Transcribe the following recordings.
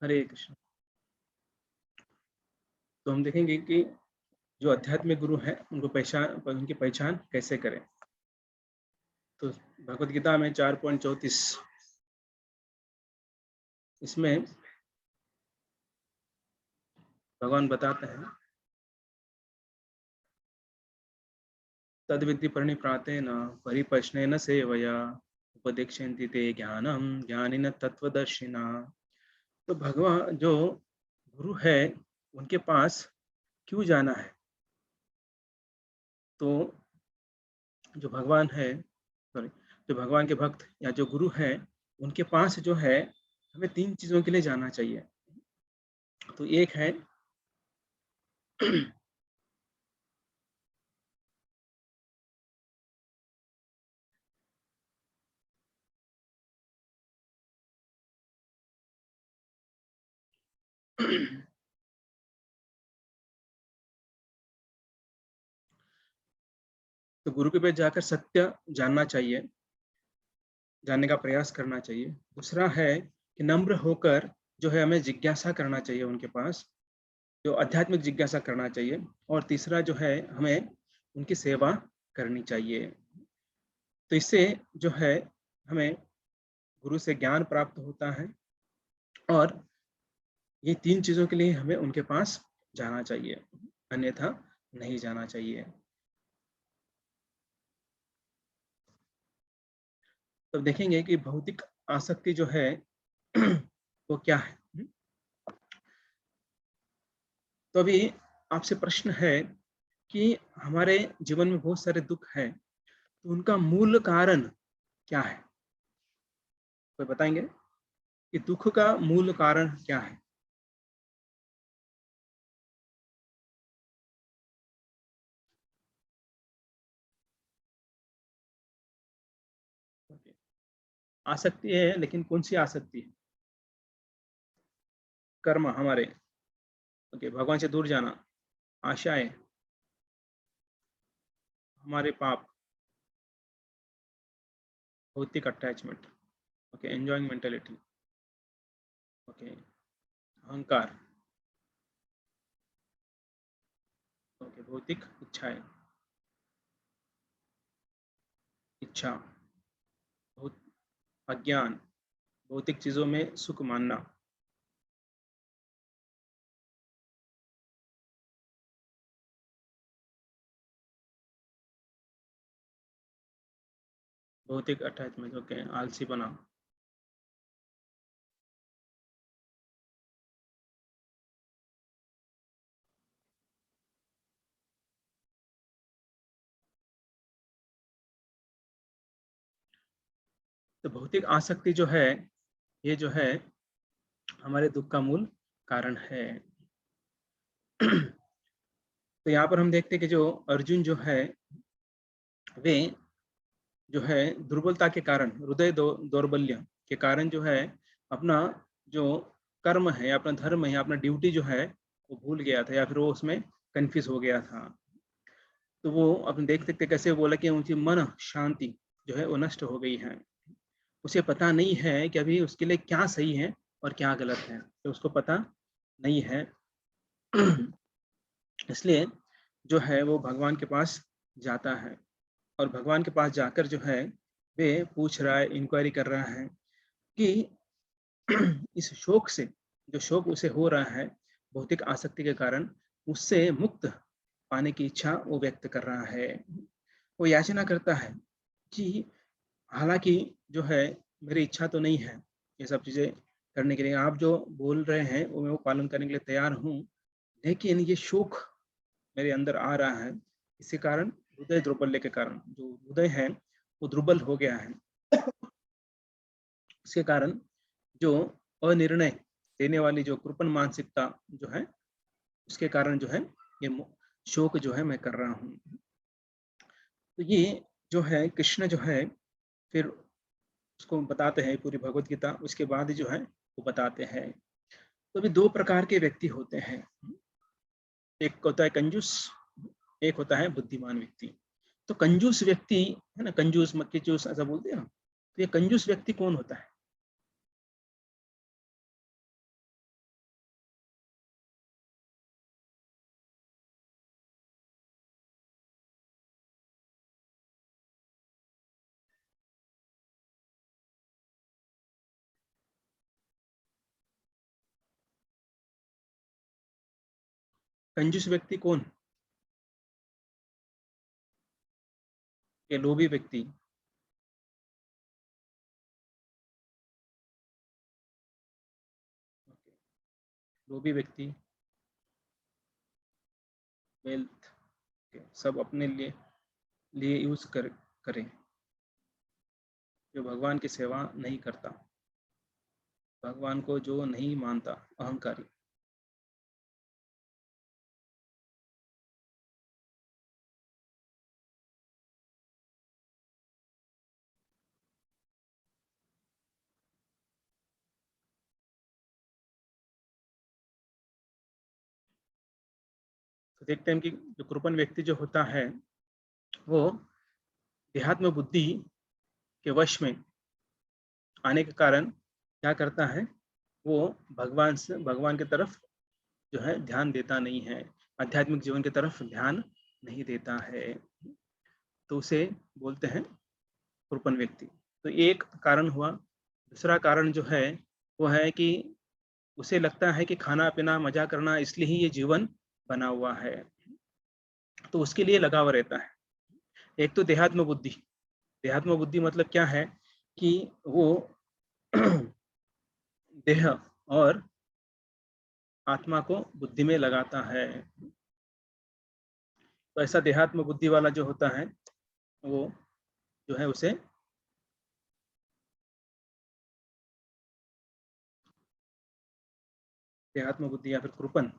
हरे कृष्ण। तो हम देखेंगे कि जो आध्यात्मिक गुरु हैं उनकी पहचान कैसे करें। तो भगवत गीता में 4.34 इसमें भगवान बताते हैं, तद्विद्धि प्रणिप्रातेन परिप्रश्नेन सेवया उपदेक्षन्ति ते ज्ञानम ज्ञानिन तत्वदर्शिना। तो भगवान जो गुरु है उनके पास क्यों जाना है? तो जो भगवान है, सॉरी, जो भगवान के भक्त या जो गुरु है उनके पास जो है हमें 3 चीज़ों के लिए जाना चाहिए। तो एक है तो गुरु के पास जाकर सत्य जानना चाहिए, जानने का प्रयास करना चाहिए। दूसरा है कि नम्र होकर जो है हमें जिज्ञासा करना चाहिए उनके पास, जो आध्यात्मिक जिज्ञासा करना चाहिए। और तीसरा जो है हमें उनकी सेवा करनी चाहिए। तो इससे जो है हमें गुरु से ज्ञान प्राप्त होता है और ये 3 चीज़ों के लिए हमें उनके पास जाना चाहिए, अन्यथा नहीं जाना चाहिए। तो देखेंगे कि भौतिक आसक्ति जो है वो क्या है? तो अभी आपसे प्रश्न है कि हमारे जीवन में बहुत सारे दुख हैं, तो उनका मूल कारण क्या है? कोई बताएंगे कि दुख का मूल कारण क्या है? आसक्ति है, लेकिन कौन सी आसक्ति है? कर्म हमारे, ओके, भगवान से दूर जाना, आशाएं, हमारे पाप, भौतिक attachment, okay, enjoying mentality, okay, अहंकार, ओके, भौतिक इच्छाएं, इच्छा, बहुत अज्ञान, भौतिक चीजों में सुख मानना, भौतिक अटैचमेंट, ओके, आलसी बना। तो भौतिक आसक्ति जो है ये जो है हमारे दुख का मूल कारण है। तो यहाँ पर हम देखते हैं कि जो अर्जुन जो है वे जो है दुर्बलता के कारण, हृदय दौर्बल्य के कारण जो है अपना जो कर्म है, अपना धर्म है, अपना ड्यूटी जो है वो भूल गया था, या फिर वो उसमें कंफ्यूज हो गया था। तो वो अपने देख सकते कैसे बोला कि उनकी मन शांति जो है वो नष्ट हो गई है। उसे पता नहीं है कि अभी उसके लिए क्या सही है और क्या गलत है, तो उसको पता नहीं है। इसलिए जो है वो भगवान के पास जाता है और भगवान के पास जाकर जो है वे पूछ रहा है, इंक्वायरी कर रहा है कि इस शोक से, जो शोक उसे हो रहा है भौतिक आसक्ति के कारण, उससे मुक्त पाने की इच्छा वो व्यक्त कर रहा है। वो याचना करता है कि हालांकि जो है मेरी इच्छा तो नहीं है ये सब चीज़ें करने के लिए, आप जो बोल रहे हैं वो मैं वो पालन करने के लिए तैयार हूँ, लेकिन ये शोक मेरे अंदर आ रहा है, इसी कारण हृदय दौर्बल्य के कारण जो हृदय है वो दुर्बल हो गया है। इसके कारण जो अनिर्णय देने वाली जो कृपण मानसिकता जो है उसके कारण जो है ये शोक जो है मैं कर रहा हूँ। तो ये जो है कृष्ण जो है फिर उसको बताते हैं पूरी भगवत गीता, उसके बाद जो है वो बताते हैं। तो भी 2 प्रकार के व्यक्ति होते हैं, एक होता है कंजूस, एक होता है बुद्धिमान व्यक्ति। तो कंजूस व्यक्ति है ना, कंजूस मक्खी चूस ऐसा बोलते हैं ना, तो ये कंजूस व्यक्ति कौन होता है? कंजूस व्यक्ति कौन? ये लोभी व्यक्ति। लोभी व्यक्ति, वेल्थ, सब अपने लिए यूज करें, जो भगवान की सेवा नहीं करता, भगवान को जो नहीं मानता, अहंकारी। तो देखते हैं कि जो कृपण व्यक्ति जो होता है वो देहात्म बुद्धि के वश में आने के कारण क्या करता है, वो भगवान की तरफ जो है ध्यान देता नहीं है, आध्यात्मिक जीवन की तरफ ध्यान नहीं देता है, तो उसे बोलते हैं कृपण व्यक्ति। तो एक कारण हुआ। दूसरा कारण जो है वो है कि उसे लगता है कि खाना पीना मजा करना इसलिए ही ये जीवन बना हुआ है, तो उसके लिए लगाव रहता है। एक तो देहात्म बुद्धि। देहात्म बुद्धि मतलब क्या है कि वो देह और आत्मा को बुद्धि में लगाता है। तो ऐसा देहात्म बुद्धि वाला जो होता है वो जो है उसे देहात्म बुद्धि या फिर कृपण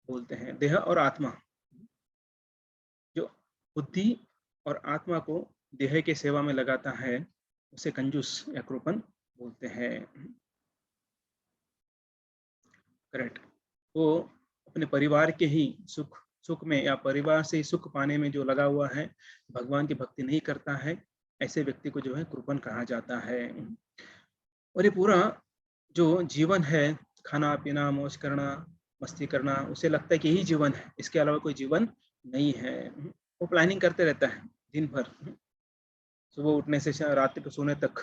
बोलते हैं। देह और आत्मा, जो बुद्धि और आत्मा को देह के सेवा में लगाता है उसे कंजूस या कृपण बोलते हैं। करेक्ट। वो अपने परिवार के ही सुख में या परिवार से ही सुख पाने में जो लगा हुआ है, भगवान की भक्ति नहीं करता है, ऐसे व्यक्ति को जो है कृपण कहा जाता है। और ये पूरा जो जीवन है, खाना पीना मौज करना मस्ती करना, उसे लगता है कि यही जीवन है, इसके अलावा कोई जीवन नहीं है। वो प्लानिंग करते रहता है दिन भर, सुबह उठने से रात को सोने तक,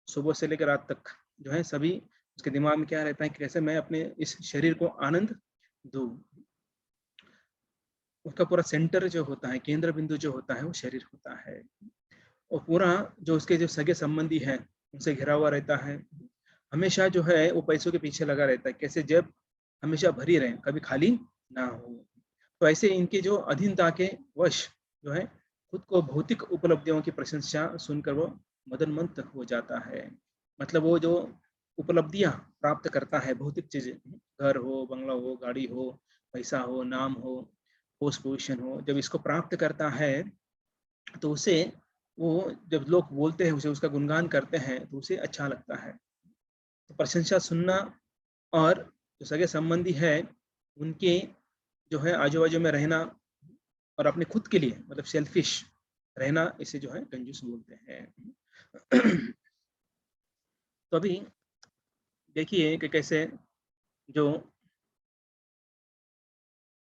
सुबह से लेकर रात तक जो है सभी उसके दिमाग में क्या रहता है कि कैसे मैं अपने इस शरीर को आनंद दूं। उसका पूरा सेंटर जो होता है, केंद्र बिंदु जो होता है वो शरीर होता है। और पूरा जो उसके जो सगे संबंधी है उनसे घिरा हुआ रहता है। हमेशा जो है वो पैसों के पीछे लगा रहता है, कैसे जब हमेशा भरी रहे, कभी खाली ना हो। तो ऐसे इनके जो अधीनता के वश जो है खुद को भौतिक उपलब्धियों की प्रशंसा सुनकर वो मदनमंत हो जाता है। मतलब वो जो उपलब्धियां प्राप्त करता है, भौतिक चीजें, घर हो, बंगला हो, गाड़ी हो, पैसा हो, नाम हो, पोस्ट पोजिशन हो, जब इसको प्राप्त करता है तो उसे वो जब लोग बोलते हैं उसे, उसका गुणगान करते हैं तो उसे अच्छा लगता है। तो प्रशंसा सुनना और जो सगे संबंधी है उनके जो है आजू बाजू में रहना और अपने खुद के लिए मतलब सेल्फिश रहना, इसे जो है कंजूस बोलते हैं। तो अभी देखिए कि कैसे जो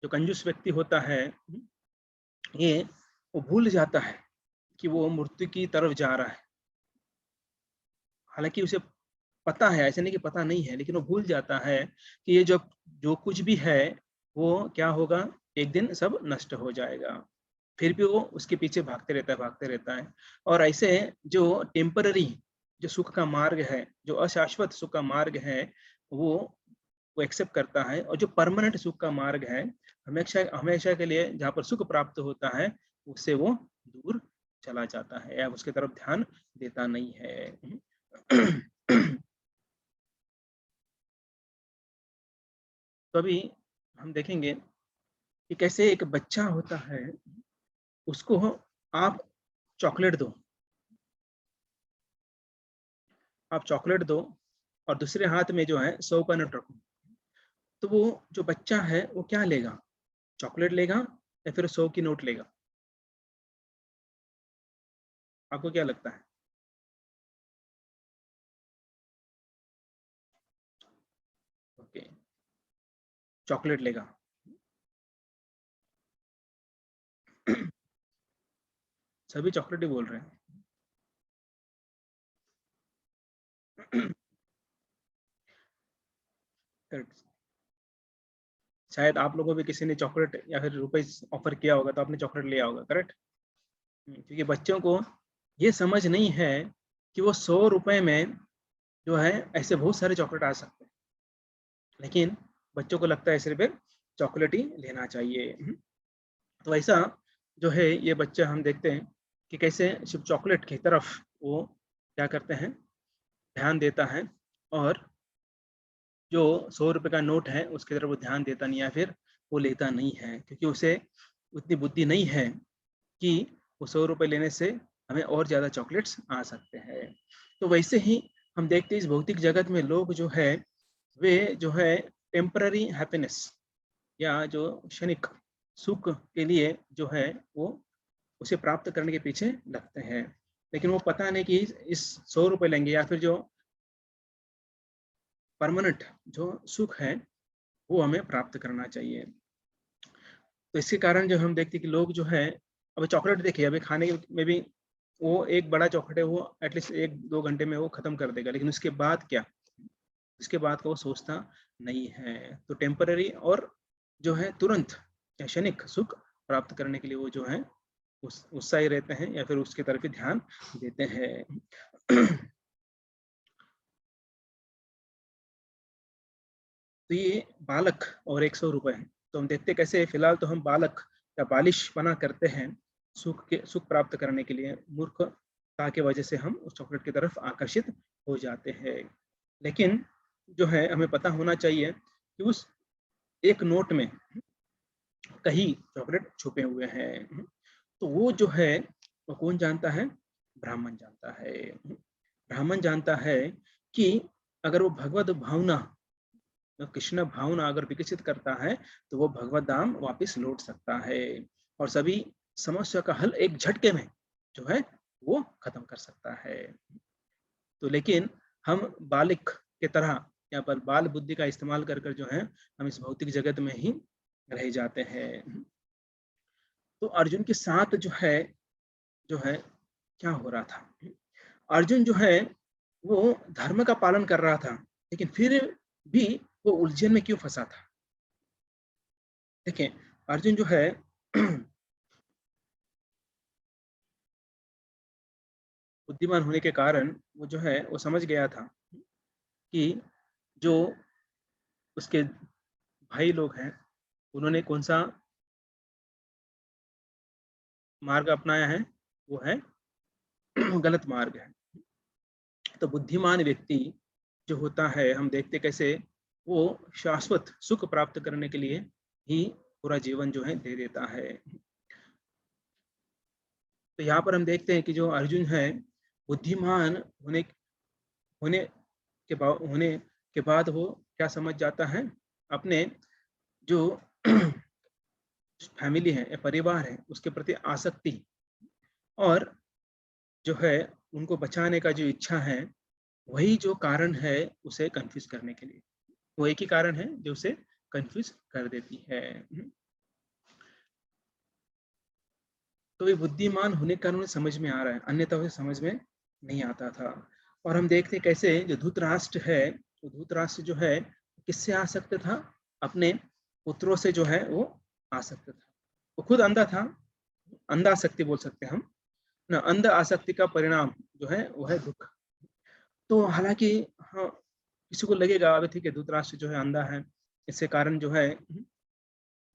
जो कंजूस व्यक्ति होता है ये वो भूल जाता है कि वो मृत्यु की तरफ जा रहा है। हालांकि उसे पता है, ऐसे नहीं कि पता नहीं है, लेकिन वो भूल जाता है कि ये जो जो कुछ भी है वो क्या होगा, एक दिन सब नष्ट हो जाएगा। फिर भी वो उसके पीछे भागते रहता है। और ऐसे जो टेम्पररी जो सुख का मार्ग है, जो अशाश्वत सुख का मार्ग है, वो वो एक्सेप्ट करता है। और जो परमानेंट सुख का मार्ग है, हमेशा हमेशा के लिए जहाँ पर सुख प्राप्त होता है, उससे वो दूर चला जाता है या उसकी तरफ ध्यान देता नहीं है। तो अभी हम देखेंगे कि कैसे एक बच्चा होता है, उसको आप चॉकलेट दो, आप चॉकलेट दो और दूसरे हाथ में जो है 100 का नोट रखो, तो वो जो बच्चा है वो क्या लेगा, चॉकलेट लेगा या फिर 100 की नोट लेगा? आपको क्या लगता है? ओके, चॉकलेट लेगा। सभी चॉकलेट ही बोल रहे हैं। शायद आप लोगों भी किसी ने चॉकलेट या फिर रुपए ऑफर किया होगा तो आपने चॉकलेट लिया होगा, करेक्ट? क्योंकि बच्चों को ये समझ नहीं है कि वो 100 रुपए में जो है ऐसे बहुत सारे चॉकलेट आ सकते हैं, लेकिन बच्चों को लगता है सिर्फ एक चॉकलेट ही लेना चाहिए। तो ऐसा जो है ये बच्चा हम देखते हैं कि कैसे सिर्फ चॉकलेट की तरफ वो क्या करते हैं, ध्यान देता है, और जो 100 रुपए का नोट है उसकी तरफ वो ध्यान देता नहीं, या फिर वो लेता नहीं है, क्योंकि उसे उतनी बुद्धि नहीं है कि वो 100 रुपए लेने से हमें और ज़्यादा चॉकलेट्स आ सकते हैं। तो वैसे ही हम देखते हैं इस भौतिक जगत में लोग जो है वे जो है टेम्पररी हैप्पीनेस या जो क्षणिक सुख के लिए जो है वो उसे प्राप्त करने के पीछे लगते हैं, लेकिन वो पता नहीं कि इस 100 रुपए लेंगे या फिर जो परमानेंट जो सुख है वो हमें प्राप्त करना चाहिए। तो इसके कारण जो हम देखते हैं कि लोग जो है, अब चॉकलेट देखिए, अभी खाने में भी वो एक बड़ा चॉकलेट है, वो एटलीस्ट 1-2 घंटे में वो खत्म कर देगा, लेकिन उसके बाद क्या? उसके बाद का वो सोचता नहीं है। तो टेम्पररी और जो है तुरंत या क्षणिक सुख प्राप्त करने के लिए वो जो है उत्साही रहते हैं या फिर उसकी तरफ ही ध्यान देते हैं। तो ये बालक और 100 रुपए हैं। तो हम देखते कैसे फिलहाल तो हम बालक या बालिशपना करते हैं सुख प्राप्त करने के लिए, मूर्खता की वजह से हम उस चॉकलेट की तरफ आकर्षित हो जाते हैं। लेकिन जो है हमें पता होना चाहिए कि उस एक नोट में कहीं चॉकलेट छुपे हुए हैं। तो वो जो है वो कौन जानता है? ब्राह्मण जानता है। ब्राह्मण जानता है कि अगर वो भगवत भावना, तो कृष्ण भावना अगर विकसित करता है तो वो भगवत धाम वापस लौट सकता है और सभी समस्या का हल एक झटके में जो है वो खत्म कर सकता है। तो लेकिन हम बालिक के तरह यहाँ पर बाल बुद्धि का इस्तेमाल कर कर जो है हम इस भौतिक जगत में ही रह जाते हैं। तो अर्जुन के साथ जो है क्या हो रहा था? अर्जुन जो है वो धर्म का पालन कर रहा था, लेकिन फिर भी वो उलझन में क्यों फंसा था? देखिए, अर्जुन जो है बुद्धिमान होने के कारण वो जो है वो समझ गया था कि जो उसके भाई लोग हैं उन्होंने कौन सा मार्ग अपनाया है, वो है गलत मार्ग है। तो बुद्धिमान व्यक्ति जो होता है हम देखते कैसे वो शाश्वत सुख प्राप्त करने के लिए ही पूरा जीवन जो है दे देता है। तो यहाँ पर हम देखते हैं कि जो अर्जुन है बुद्धिमान होने होने के बाद वो क्या समझ जाता है? अपने जो फैमिली है या परिवार है उसके प्रति आसक्ति और जो है उनको बचाने का जो इच्छा है, वही जो कारण है उसे कन्फ्यूज करने के लिए। वो एक ही कारण है जो उसे कन्फ्यूज कर देती है। तो ये बुद्धिमान होने के कारण उन्हें समझ में आ रहा है, अन्यथा उसे समझ में नहीं आता था। और हम देखते कैसे जो धृतराष्ट्र है, वो धृतराष्ट्र जो है किससे आसक्त था? अपने पुत्रों से जो है वो आसक्त था। वो खुद अंधा था, अंधा आसक्ति बोल सकते हैं हम ना। अंध आसक्ति का परिणाम जो है वो है दुख। तो हालांकि हाँ, किसी को लगेगा अभी ठीक है धृतराष्ट्र जो है अंधा है, इसके कारण जो है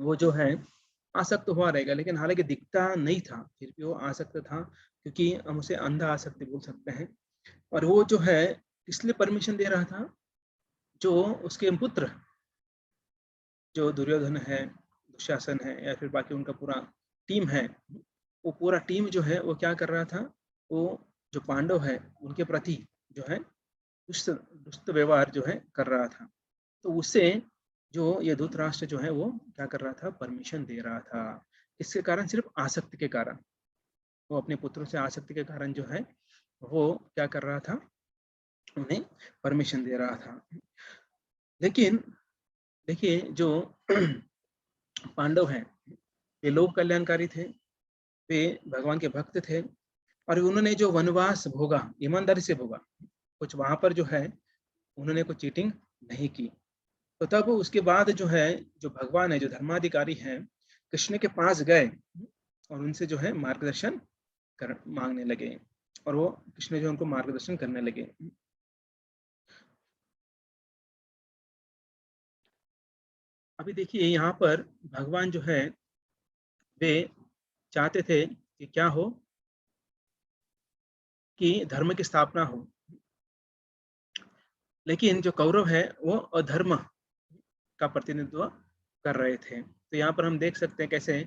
वो जो है आसक्त हुआ रहेगा, लेकिन हालांकि दिखता नहीं था फिर भी वो आसक्त था, क्योंकि हम उसे अंधा आसक्ति बोल सकते हैं। और वो जो है इसलिए परमिशन दे रहा था, जो उसके पुत्र जो दुर्योधन है, दुशासन है या फिर बाकी उनका पूरा टीम है, वो पूरा टीम जो है वो क्या कर रहा था? वो जो पांडव है उनके प्रति जो है दुष्ट दुष्ट व्यवहार जो है कर रहा था। तो उसे जो ये धृतराष्ट्र जो है वो क्या कर रहा था? परमिशन दे रहा था। इसके कारण सिर्फ आसक्ति के कारण, वो अपने पुत्रों से आसक्ति के कारण जो है वो क्या कर रहा था? उन्हें परमिशन दे रहा था। लेकिन देखिए जो पांडव हैं ये लोक कल्याणकारी थे, वे भगवान के भक्त थे और उन्होंने जो वनवास भोगा ईमानदारी से भोगा। कुछ वहां पर जो है उन्होंने कुछ चीटिंग नहीं की। तो तब उसके बाद जो है, जो भगवान है, जो धर्माधिकारी हैं, कृष्ण के पास गए और उनसे जो है मार्गदर्शन कर माँगने लगे और वो कृष्ण जो उनको मार्गदर्शन करने लगे। अभी देखिए यहाँ पर भगवान जो है वे चाहते थे कि क्या हो, कि धर्म की स्थापना हो। लेकिन जो कौरव है वो अधर्म का प्रतिनिधित्व कर रहे थे। तो यहाँ पर हम देख सकते हैं कैसे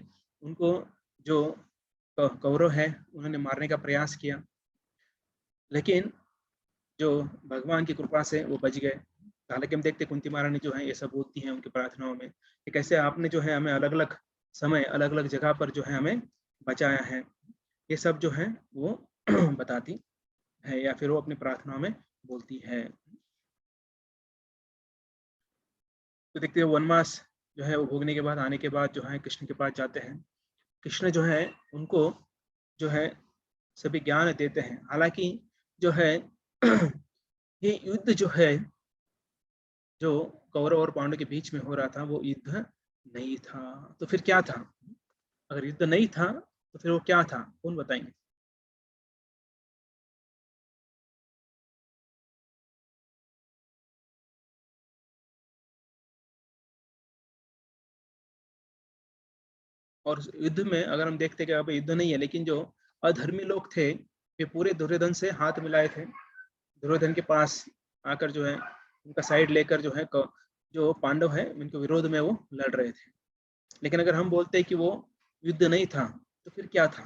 उनको जो कौरव है उन्होंने मारने का प्रयास किया, लेकिन जो भगवान की कृपा से वो बच गए। हालाँकि हम देखते हैं कुंती महारानी जो है ये सब बोलती हैं उनकी प्रार्थनाओं में कि कैसे आपने जो है हमें अलग-अलग समय, अलग-अलग जगह पर जो है हमें बचाया है। ये सब जो है वो बताती है या फिर वो अपनी प्रार्थनाओं में बोलती है। तो देखते हैं वनवास जो है वो भोगने के बाद, आने के बाद जो है कृष्ण के पास जाते हैं। कृष्ण जो है उनको जो है सभी ज्ञान देते हैं। हालाँकि जो है ये युद्ध जो है, जो कौरव और पांडव के बीच में हो रहा था, वो युद्ध नहीं था। तो फिर क्या था? अगर युद्ध नहीं था तो फिर वो क्या था? कौन बताएँगे? और उस युद्ध में अगर हम देखते हैं कि अब युद्ध नहीं है, लेकिन जो अधर्मी लोग थे, वे पूरे दुर्योधन से हाथ मिलाए थे। दुर्योधन के पास आकर जो है उनका साइड लेकर जो है जो पांडव है उनके विरोध में वो लड़ रहे थे। लेकिन अगर हम बोलते हैं कि वो युद्ध नहीं था, तो फिर क्या था?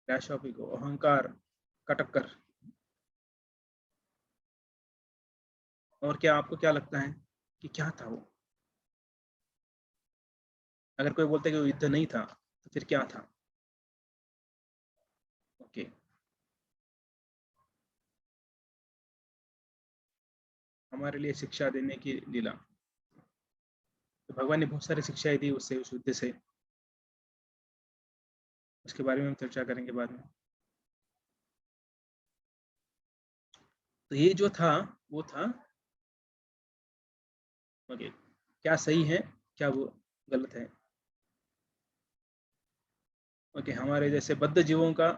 क्लैश ऑफ ईगो, अहंकार का टक्कर। और क्या आपको क्या लगता है कि क्या था वो? अगर कोई बोलता है कि वो युद्ध नहीं था, तो फिर क्या था? ओके, हमारे लिए शिक्षा देने की लीला। तो भगवान ने बहुत सारी शिक्षाएँ दी उससे, उस युद्ध से। उसके बारे में हम चर्चा करेंगे बाद में। तो ये जो था, वो था ओके, क्या सही है, क्या वो गलत है? ओके, हमारे जैसे बद्ध जीवों का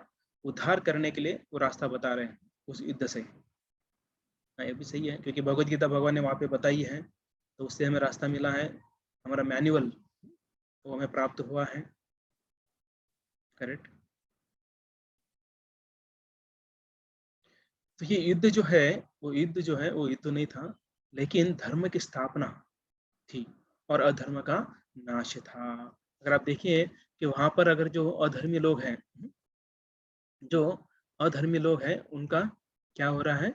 उद्धार करने के लिए वो रास्ता बता रहे हैं उस युद्ध से। हाँ, ये भी सही है क्योंकि भगवद गीता भगवान ने वहाँ पे बताई है, तो उससे हमें रास्ता मिला है। हमारा मैनुअल वो हमें प्राप्त हुआ है। करेक्ट। तो ये युद्ध जो है, वो युद्ध नहीं था, लेकिन धर्म की स्थापना थी और अधर्म का नाश था। अगर आप देखिए कि वहाँ पर अगर जो अधर्मी लोग हैं, जो अधर्मी लोग हैं, उनका क्या हो रहा है?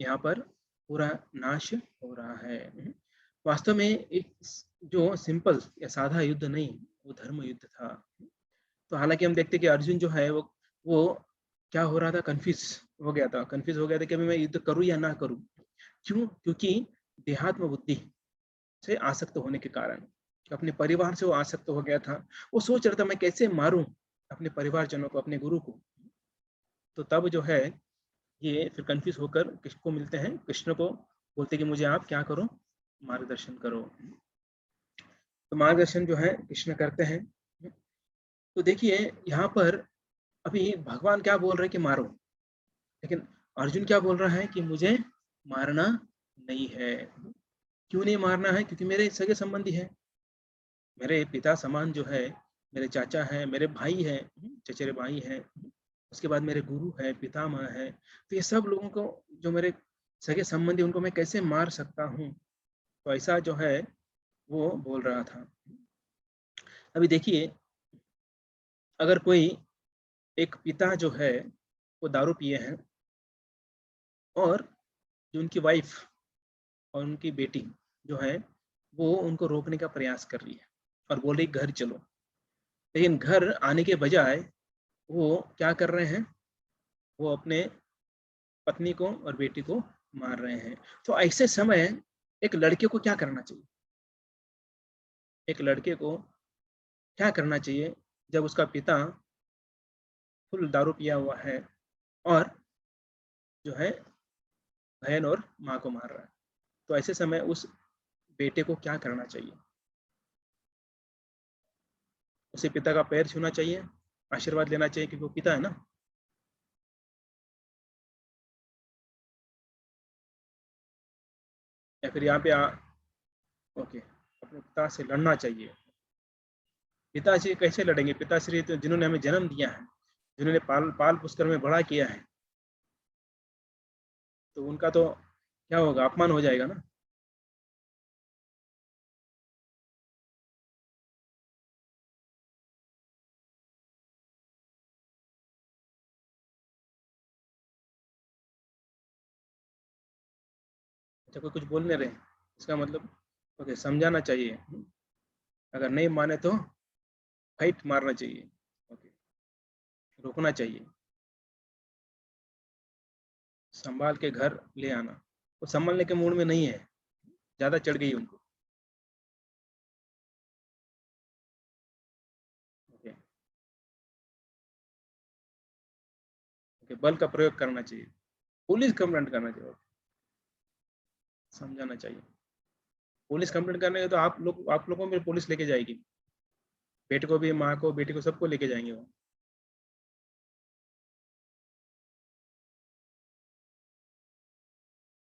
यहाँ पर पूरा नाश हो रहा है। वास्तव में एक जो सिंपल या साधा युद्ध नहीं, वो धर्म युद्ध था। तो हालाँकि हम देखते हैं कि अर्जुन जो है वो क्या हो रहा था, कन्फ्यूज़ हो गया था कि अभी मैं युद्ध करूँ या ना करूँ। क्यों? क्योंकि देहात्म बुद्धि से आसक्त होने के कारण, अपने परिवार से वो आसक्त हो गया था। वो सोच रहा था मैं कैसे मारूँ अपने परिवारजनों को, अपने गुरु को। तो तब जो है ये फिर कन्फ्यूज़ होकर किसको मिलते हैं? कृष्ण को बोलते हैं कि मुझे आप क्या करो? मार्गदर्शन करो। तो मार्गदर्शन जो है कृष्ण करते हैं। तो देखिए यहाँ पर अभी भगवान क्या बोल रहे हैं कि मारो, लेकिन अर्जुन क्या बोल रहा है कि मुझे मारना नहीं है। क्यों नहीं मारना है? क्योंकि मेरे सगे संबंधी हैं, मेरे पिता समान जो है, मेरे चाचा हैं, मेरे भाई हैं, चचेरे भाई हैं, उसके बाद मेरे गुरु हैं, पितामह हैं। तो ये सब लोगों को, जो मेरे सगे संबंधी, उनको मैं कैसे मार सकता हूँ? तो ऐसा जो है वो बोल रहा था। अभी देखिए, अगर कोई एक पिता जो है वो दारू पिए हैं और जो उनकी वाइफ और उनकी बेटी जो है वो उनको रोकने का प्रयास कर रही है और बोल रही घर चलो, लेकिन घर आने के बजाय वो क्या कर रहे हैं, वो अपने पत्नी को और बेटी को मार रहे हैं। तो ऐसे समय एक लड़के को क्या करना चाहिए? एक लड़के को क्या करना चाहिए जब उसका पिता फुल दारू पिया हुआ है और जो है बहन और माँ को मार रहा है? तो ऐसे समय उस बेटे को क्या करना चाहिए? उसे पिता का पैर छूना चाहिए, आशीर्वाद लेना चाहिए क्योंकि वो पिता है ना। या फिर यहाँ पे ओके, अपने पिता से लड़ना चाहिए। पिताश्री कैसे लड़ेंगे? पिताश्री तो जिन्होंने हमें जन्म दिया है, जिन्होंने पाल पाल पोस कर हमें बड़ा किया है, तो उनका तो क्या होगा? अपमान हो जाएगा ना। अच्छा, कोई कुछ बोल नहीं रहे, इसका मतलब ओके, समझाना चाहिए। अगर नहीं माने तो फाइट मारना चाहिए। ओके, रोकना चाहिए, संभाल के घर ले आना। वो संभालने के मूड में नहीं है, ज्यादा चढ़ गई उनको। ओके, ओके, बल का प्रयोग करना चाहिए, पुलिस कंप्लेंट करना चाहिए, समझाना चाहिए। पुलिस कंप्लेंट करने के तो आप लोगों में पुलिस लेके जाएगी, बेटे को भी, माँ को, बेटी को, सबको लेके जाएंगे वो।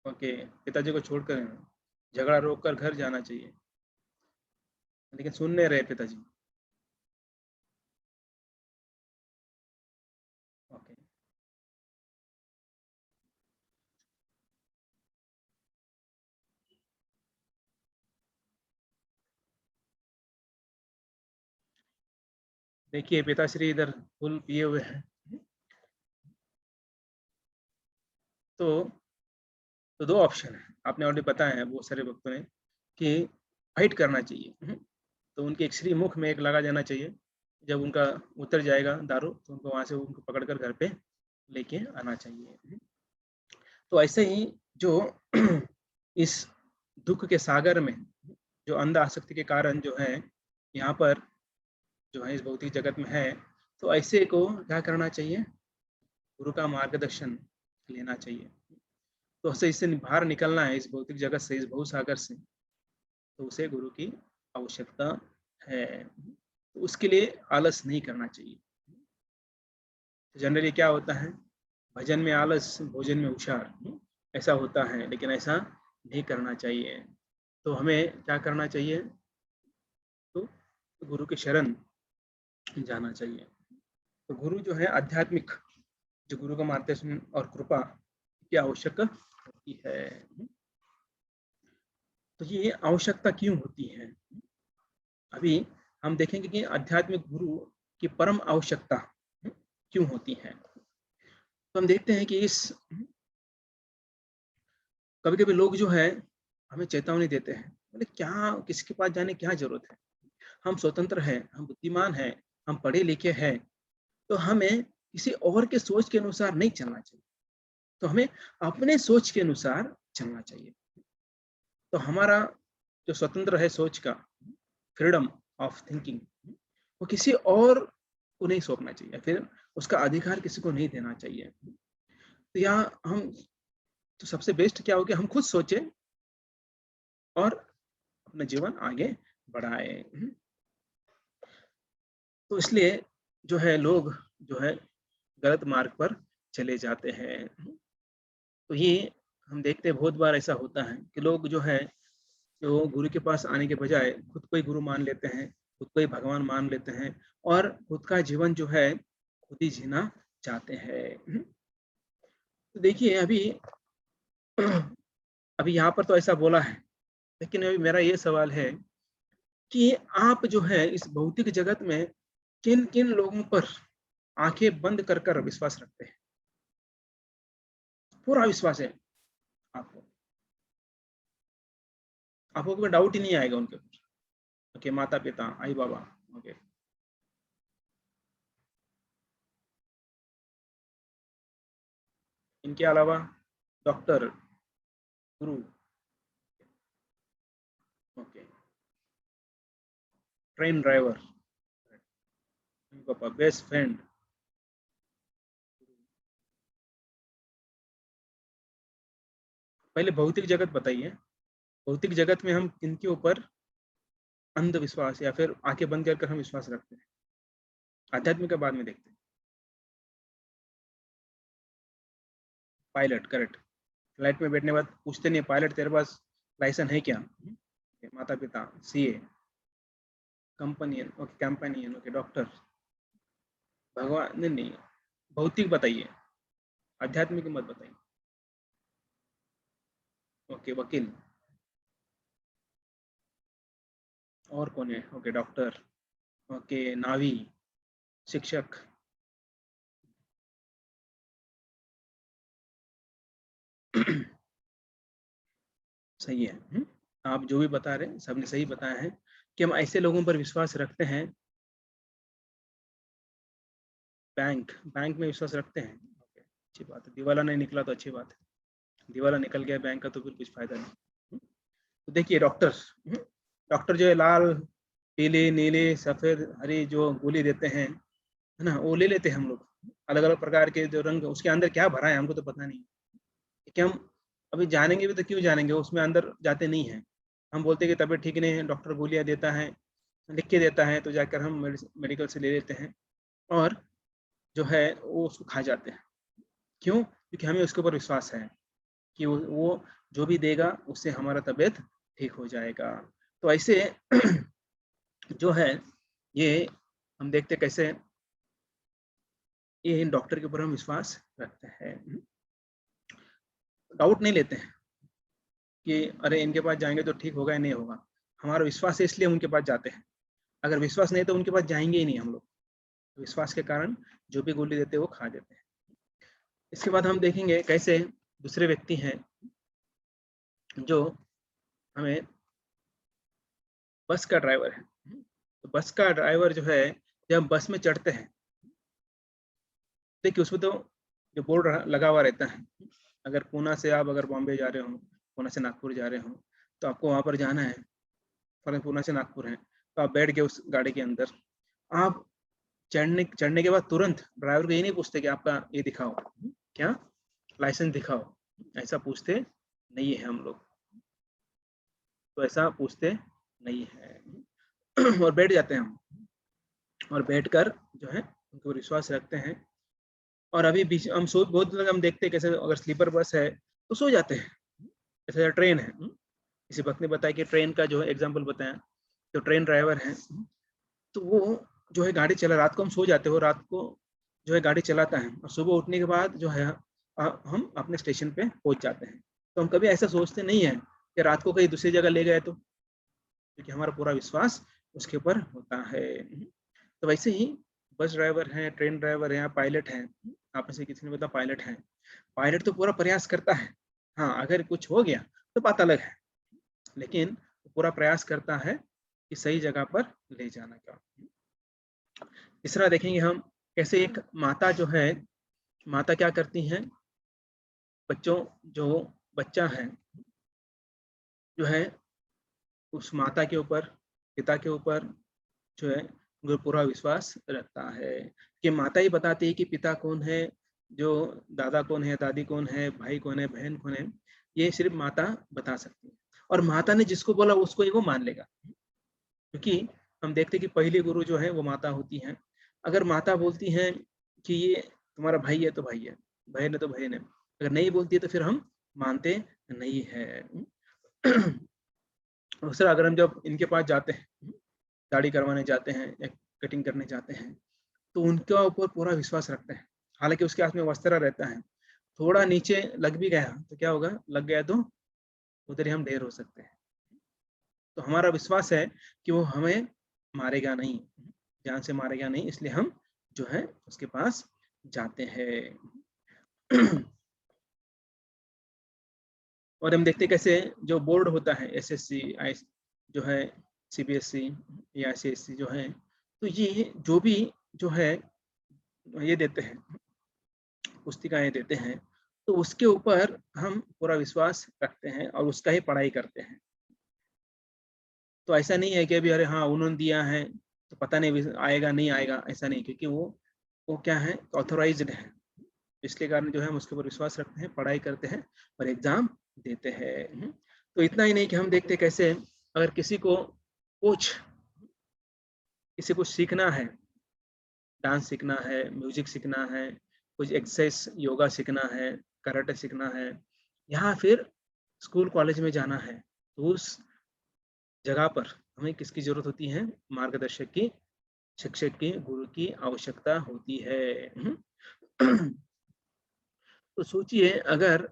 ओके, पिताजी को छोड़कर झगड़ा रोक कर घर जाना चाहिए, लेकिन सुन नहीं रहे पिताजी। ओके, देखिए पिताश्री इधर फुल पिए हुए हैं। तो दो ऑप्शन है, आपने ऑलरेडी बताया है बहुत सारे वक्तों ने, कि फाइट करना चाहिए। तो उनके एक श्री मुख में एक लगा जाना चाहिए, जब उनका उतर जाएगा दारू तो उनको वहां से उनको पकड़कर घर पे लेके आना चाहिए। तो ऐसे ही जो इस दुख के सागर में जो अंध आसक्ति के कारण जो है यहाँ पर जो है इस भौतिक जगत में है, तो ऐसे को क्या करना चाहिए? गुरु का मार्गदर्शन लेना चाहिए। तो उसे इससे बाहर निकलना है, इस भौतिक जगत से, इस भवसागर से, तो उसे गुरु की आवश्यकता है। तो उसके लिए आलस नहीं करना चाहिए। जनरली क्या होता है, भजन में आलस, भोजन में हुशार, ऐसा होता है, लेकिन ऐसा नहीं करना चाहिए। तो हमें क्या करना चाहिए? तो गुरु के शरण जाना चाहिए। तो गुरु जो है आध्यात्मिक, जो गुरु का मार्गदर्शन और कृपा की आवश्यक होती है। तो ये आवश्यकता क्यों होती है? अभी हम देखेंगे कि आध्यात्मिक गुरु की परम आवश्यकता क्यों होती है। तो हम देखते हैं कि इस कभी कभी लोग जो है हमें चेतावनी देते हैं, बोले क्या, किसके पास जाने क्या जरूरत है, हम स्वतंत्र हैं, हम बुद्धिमान हैं, हम पढ़े लिखे हैं, तो हमें किसी और के सोच के अनुसार नहीं चलना चाहिए, तो हमें अपने सोच के अनुसार चलना चाहिए। तो हमारा जो स्वतंत्र है सोच का, फ्रीडम ऑफ थिंकिंग, वो किसी और को नहीं सौंपना चाहिए, फिर उसका अधिकार किसी को नहीं देना चाहिए। तो यहाँ हम, तो सबसे बेस्ट क्या हो गया, हम खुद सोचें और अपना जीवन आगे बढ़ाए। तो इसलिए जो है लोग जो है गलत मार्ग पर चले जाते हैं। तो ये हम देखते हैं बहुत बार ऐसा होता है कि लोग जो है, जो गुरु के पास आने के बजाय खुद को ही गुरु मान लेते हैं, खुद को ही भगवान मान लेते हैं, और खुद का जीवन जो है खुद ही जीना चाहते हैं। तो देखिए अभी यहाँ पर तो ऐसा बोला है, लेकिन अभी मेरा ये सवाल है कि आप जो है इस भौतिक जगत में किन किन लोगों पर आंखें बंद कर कर विश्वास रखते हैं? पूरा विश्वास है आपको, आपको कोई डाउट ही नहीं आएगा उनके ऊपर। ओके, माता पिता, आई बाबा, ओके, इनके अलावा डॉक्टर, गुरु, ओके, ट्रेन ड्राइवर, पापा, बेस्ट फ्रेंड। पहले भौतिक जगत बताइए, भौतिक जगत में हम किनके ऊपर अंधविश्वास या फिर आंखें बंद कर हम विश्वास रखते हैं? आध्यात्मिक का बाद में देखते हैं। Pilot, correct. फ्लाइट में बैठने के बाद पूछते नहीं पायलट तेरे पास लाइसेंस है क्या? माता पिता, सीए, कंपनियन, ओके कंपेनियन, ओके डॉक्टर। भगवान नहीं, नहीं भौतिक बताइए, आध्यात्मिक मत बताइए। ओके वकील, और कौन है? ओके डॉक्टर, ओके नावी, शिक्षक। सही है। आप जो भी बता रहे हैं सबने सही बताया है कि हम ऐसे लोगों पर विश्वास रखते हैं। बैंक, बैंक में विश्वास रखते हैं। ओके, अच्छी बात है। दिवाला नहीं निकला तो अच्छी बात है। दिवाला निकल गया बैंक का तो फिर कुछ फायदा नहीं। तो देखिए डॉक्टर, डॉक्टर जो है लाल, पीले, नीले, सफेद, हरी जो गोली देते हैं, है ना, वो ले लेते हैं हम लोग। अलग अलग प्रकार के जो रंग, उसके अंदर क्या भरा है हमको तो पता नहीं। कि हम अभी जानेंगे भी तो क्यों जानेंगे, उसमें अंदर जाते नहीं हैं। हम बोलते हैं कि तबीयत ठीक नहीं है, डॉक्टर गोलियां देता है, लिख के देता है, तो जाकर हम मेडिकल से ले लेते हैं और जो है वो उसको खा जाते हैं। क्यों? क्योंकि हमें उसके ऊपर विश्वास है कि वो जो भी देगा उससे हमारा तबीयत ठीक हो जाएगा। तो ऐसे जो है ये हम देखते कैसे ये डॉक्टर के ऊपर हम विश्वास रखते हैं, डाउट नहीं लेते हैं कि अरे इनके पास जाएंगे तो ठीक होगा या नहीं होगा। हमारा विश्वास है इसलिए उनके पास जाते हैं। अगर विश्वास नहीं तो उनके पास जाएंगे ही नहीं हम लोग। विश्वास के कारण जो भी गोली देते हैं वो खा देते हैं। इसके बाद हम देखेंगे कैसे दूसरे व्यक्ति हैं जो हमें, बस का ड्राइवर है। तो बस का ड्राइवर जो है जब हम बस में चढ़ते हैं, देखिए उसमें तो जो बोर्ड लगा हुआ रहता है, अगर पूना से आप अगर बॉम्बे जा रहे हो, पूना से नागपुर जा रहे हो, तो आपको वहाँ पर जाना है। फॉर पूना से नागपुर है, तो आप बैठ गए उस गाड़ी के अंदर। आप चढ़ने चढ़ने के बाद तुरंत ड्राइवर को ये नहीं पूछते कि आपका ये दिखाओ, क्या लाइसेंस दिखाओ, ऐसा पूछते नहीं है हम लोग। तो ऐसा पूछते नहीं है और बैठ जाते हैं हम, और बैठकर जो है उनको विश्वास रखते हैं। और अभी बीच हम सो बहुत लोग हम देखते हैं कैसे अगर स्लीपर बस है तो सो जाते हैं, जैसे ट्रेन है। किसी वक्त ने बताया कि ट्रेन का जो है एग्जाम्पल बताया, तो ट्रेन ड्राइवर है तो वो जो है गाड़ी चला, रात को हम सो जाते हो, रात को जो है गाड़ी चलाता है और सुबह उठने के बाद जो है हम अपने स्टेशन पे पहुंच जाते हैं। तो हम कभी ऐसा सोचते नहीं है कि रात को कहीं दूसरी जगह ले गए तो, क्योंकि हमारा पूरा विश्वास उसके ऊपर होता है। तो वैसे ही बस ड्राइवर हैं, ट्रेन ड्राइवर हैं, पायलट हैं। आप में से किसी ने बताया पायलट हैं। पायलट तो पूरा प्रयास करता है, हाँ अगर कुछ हो गया तो बात अलग है, लेकिन पूरा प्रयास करता है कि सही जगह पर ले जाने का। तीसरा देखेंगे हम कैसे एक माता जो है, माता क्या करती हैं, बच्चों जो बच्चा है जो है उस माता के ऊपर, पिता के ऊपर जो है वो पूरा विश्वास रखता है कि माता ही बताती है कि पिता कौन है, जो दादा कौन है, दादी कौन है, भाई कौन है, बहन कौन है, ये सिर्फ माता बता सकती है। और माता ने जिसको बोला उसको ही वो मान लेगा, क्योंकि हम देखते हैं कि पहली गुरु जो है वो माता होती है। अगर माता बोलती है कि ये तुम्हारा भाई है तो भाई है, बहन है तो बहन है, अगर नहीं बोलती है तो फिर हम मानते नहीं है। दूसरा, अगर हम जब इनके पास जाते हैं, दाढ़ी करवाने जाते हैं या कटिंग करने जाते हैं, तो उनके ऊपर पूरा विश्वास रखते हैं। हालांकि उसके हाथ में वस्त्र रहता है, थोड़ा नीचे लग भी गया तो क्या होगा, लग गया तो उधर ही हम ढेर हो सकते हैं। तो हमारा विश्वास है कि वो हमें मारेगा नहीं, जान से मारेगा नहीं, इसलिए हम जो है उसके पास जाते हैं। और हम देखते कैसे जो बोर्ड होता है एसएससी जो है, सीबीएसई या आईसीएसई जो है, तो ये जो भी जो है ये देते हैं, पुस्तिकाएं देते हैं, तो उसके ऊपर हम पूरा विश्वास रखते हैं और उसका ही पढ़ाई करते हैं। तो ऐसा नहीं है कि अभी अरे हाँ उन्होंने दिया है तो पता नहीं आएगा नहीं आएगा, ऐसा नहीं, क्योंकि वो क्या है, ऑथोराइज्ड है। इसके कारण जो है हम उसके ऊपर विश्वास रखते हैं, पढ़ाई करते हैं और एग्जाम देते हैं। तो इतना ही नहीं कि हम देखते कैसे अगर किसी को सीखना है, डांस सीखना है, म्यूजिक सीखना है, कुछ एक्सरसाइज योगा सीखना है, कराटे सीखना है, या फिर स्कूल कॉलेज में जाना है, तो उस जगह पर हमें किसकी ज़रूरत होती है? मार्गदर्शक की, शिक्षक की, गुरु की आवश्यकता होती है। तो सोचिए अगर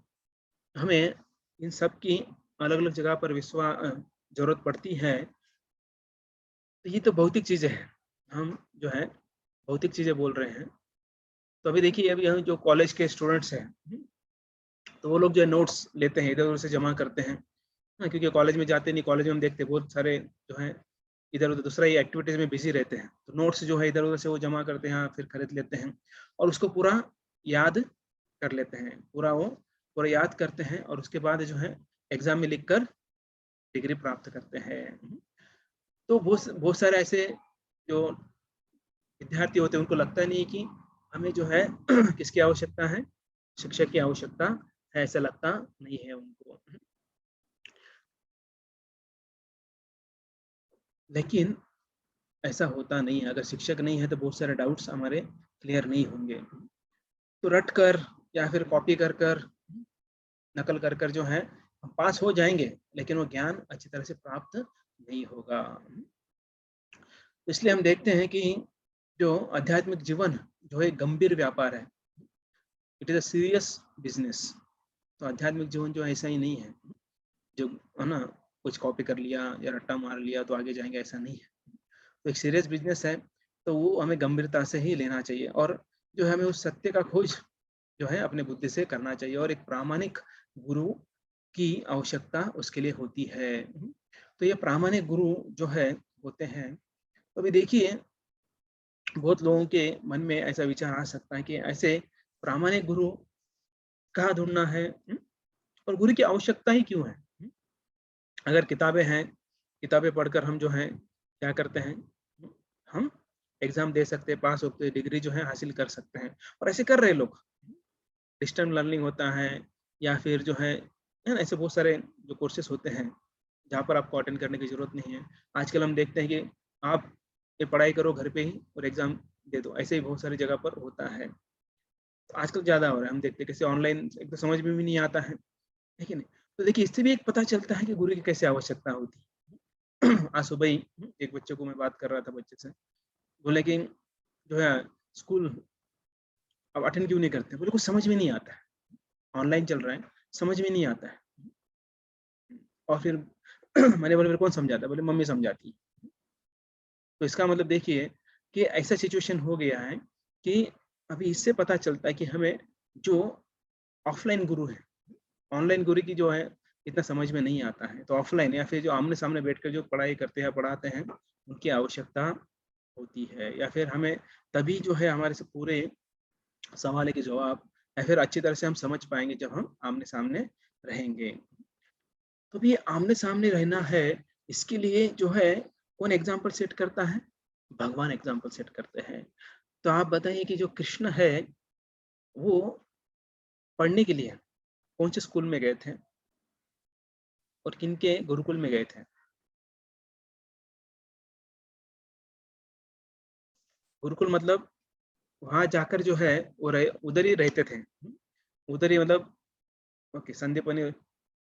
हमें इन सब की अलग-अलग जगह पर ज़रूरत पड़ती है, तो ये तो भौतिक चीज़ें हैं। हम जो है भौतिक चीज़ें बोल रहे हैं। तो अभी देखिए अभी हम जो कॉलेज के स्टूडेंट्स हैं, तो वो लोग जो है नोट्स लेते हैं, इधर-उधर से जमा करते हैं। हाँ, क्योंकि कॉलेज में जाते नहीं, कॉलेज में हम देखते हैं बहुत सारे जो हैं इधर-उधर दूसरा ही एक्टिविटीज़ में बिज़ी रहते हैं। तो नोट्स जो है इधर-उधर से वो जमा करते हैं, फिर खरीद लेते हैं और उसको पूरा याद कर लेते हैं। पूरा याद करते हैं और उसके बाद जो है एग्ज़ाम में लिख कर डिग्री प्राप्त करते हैं। तो बहुत सारे ऐसे जो विद्यार्थी होते हैं उनको लगता नहीं है कि हमें जो है किसकी आवश्यकता है? शिक्षक की आवश्यकता है, ऐसा लगता नहीं है उनको। लेकिन ऐसा होता नहीं है, अगर शिक्षक नहीं है तो बहुत सारे डाउट्स हमारे क्लियर नहीं होंगे। तो रट कर या फिर कॉपी कर नकल कर जो है हम पास हो जाएँगे, लेकिन वो ज्ञान अच्छी तरह से प्राप्त नहीं होगा। तो इसलिए हम देखते हैं कि जो आध्यात्मिक जीवन जो है गंभीर व्यापार है। It is a serious business. तो आध्यात्मिक जीवन जो ऐसा ही नहीं है, जो है ना कुछ कॉपी कर लिया या रट्टा मार लिया तो आगे जाएँगे, ऐसा नहीं है। तो एक सीरियस बिज़नेस है, तो वो हमें गंभीरता से ही लेना चाहिए और जो है हमें उस सत्य का खोज जो है अपने बुद्धि से करना चाहिए और एक प्रामाणिक गुरु की आवश्यकता उसके लिए होती है। तो ये प्रामाणिक गुरु जो है होते हैं, तो अभी देखिए बहुत लोगों के मन में ऐसा विचार आ सकता है कि ऐसे प्रामाणिक गुरु कहाँ ढूँढना है? और गुरु की आवश्यकता ही क्यों है? अगर किताबें हैं, किताबें पढ़कर हम जो हैं क्या करते हैं? हम एग्ज़ाम दे सकते हैं, पास होके डिग्री जो है हासिल कर सकते हैं और ऐसे कर रहे हैं लोग। डिस्टेंस लर्निंग होता है या फिर जो है ना? ऐसे बहुत सारे जो कोर्सेज़ होते हैं, जहाँ पर आपको अटेंड करने की ज़रूरत नहीं है। आजकल हम देखते हैं कि आप ये पढ़ाई करो घर पे ही और एग्ज़ाम दे दो, ऐसे ही बहुत सारी जगह पर होता है। तो आजकल ज़्यादा हो रहा है, हम देखते हैं कैसे ऑनलाइन एक तो समझ में भी नहीं आता है कि नहीं? तो देखिए इससे भी एक पता चलता है कि गुरु की कैसे आवश्यकता होती है। आज सुबह ही एक बच्चे को मैं बात कर रहा था बच्चे से, बोले कि जो है स्कूल अब अटेंड क्यों नहीं करते? बोले कुछ समझ में नहीं आता है, ऑनलाइन चल रहा है, समझ में नहीं आता है। और फिर मैंने बोला फिर कौन समझाता है? बोले मम्मी समझाती है। तो इसका मतलब देखिए कि ऐसा सिचुएशन हो गया है कि अभी इससे पता चलता है कि हमें जो ऑफ़लाइन गुरु हैं, ऑनलाइन गुरु की जो है इतना समझ में नहीं आता है। तो ऑफ़लाइन या फिर जो आमने-सामने बैठकर जो पढ़ाई करते हैं, पढ़ाते हैं, उनकी आवश्यकता होती है या फिर हमें तभी जो है हमारे से पूरे सवाल के जवाब या फिर अच्छी तरह से हम समझ पाएँगे जब हम आमने-सामने रहेंगे। तो भी आमने-सामने रहना है, इसके लिए जो है कौन एग्ज़ाम्पल सेट करता है? भगवान एग्ज़ाम्पल सेट करते हैं। तो आप बताइए कि जो कृष्ण है, वो पढ़ने के लिए कौन से स्कूल में गए थे और किनके गुरुकुल में गए थे? गुरुकुल मतलब वहाँ जाकर जो है वो रहे उधर ही रहते थे। उधर ही मतलब ओके संदीपनी